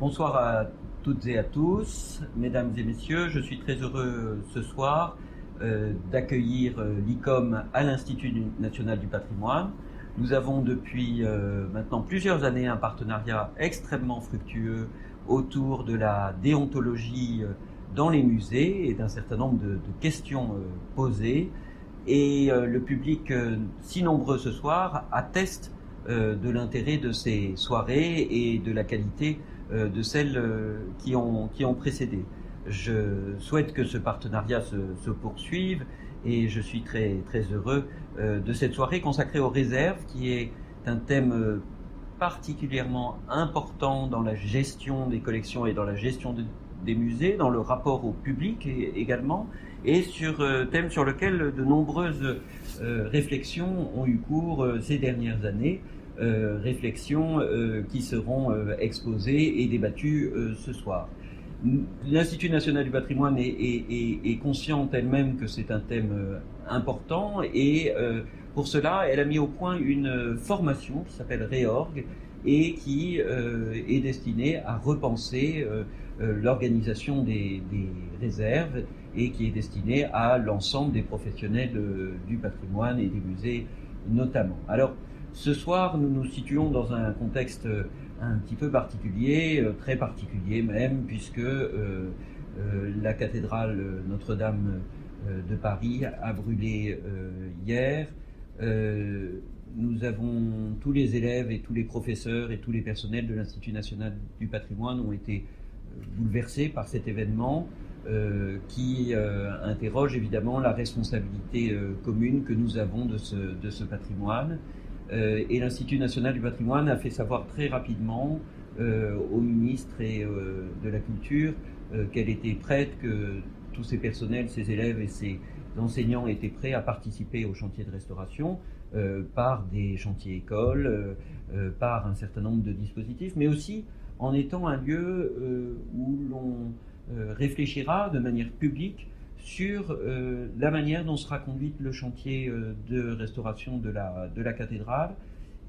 Bonsoir à toutes et à tous, mesdames et messieurs. Je suis très heureux ce soir d'accueillir l'ICOM à l'Institut national du patrimoine. Nous avons depuis maintenant plusieurs années un partenariat extrêmement fructueux autour de la déontologie dans les musées et d'un certain nombre de questions posées. Et le public si nombreux ce soir atteste de l'intérêt de ces soirées et de la qualité de celles qui ont précédé. Je souhaite que ce partenariat se poursuive et je suis très, très heureux de cette soirée consacrée aux réserves, qui est un thème particulièrement important dans la gestion des collections et dans la gestion des musées, dans le rapport au public également, et thème sur lequel de nombreuses réflexions ont eu cours ces dernières années. Réflexions qui seront exposées et débattues ce soir. L'Institut national du patrimoine est consciente elle-même que c'est un thème important et pour cela, elle a mis au point une formation qui s'appelle Réorg et qui est destinée à repenser l'organisation des réserves et qui est destinée à l'ensemble des professionnels du patrimoine et des musées notamment. Alors, ce soir, nous nous situons dans un contexte un petit peu particulier, très particulier même, puisque la cathédrale Notre-Dame de Paris a brûlé hier. Nous avons tous les élèves et tous les professeurs et tous les personnels de l'Institut national du patrimoine ont été bouleversés par cet événement qui interroge évidemment la responsabilité commune que nous avons de ce patrimoine. Et l'Institut national du patrimoine a fait savoir très rapidement au ministre et de la Culture qu'elle était prête, que tous ses personnels, ses élèves et ses enseignants étaient prêts à participer au chantier de restauration par des chantiers écoles, par un certain nombre de dispositifs, mais aussi en étant un lieu où l'on réfléchira de manière publique sur la manière dont sera conduite le chantier de restauration de la cathédrale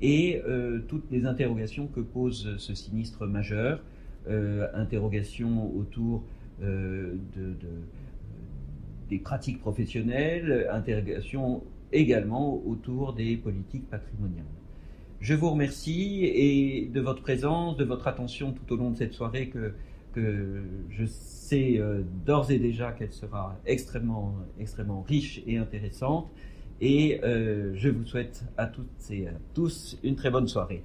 et toutes les interrogations que pose ce sinistre majeur, interrogations autour des pratiques professionnelles, interrogations également autour des politiques patrimoniales. Je vous remercie et de votre présence, de votre attention tout au long de cette soirée que je sais d'ores et déjà qu'elle sera extrêmement, extrêmement riche et intéressante. Et je vous souhaite à toutes et à tous une très bonne soirée.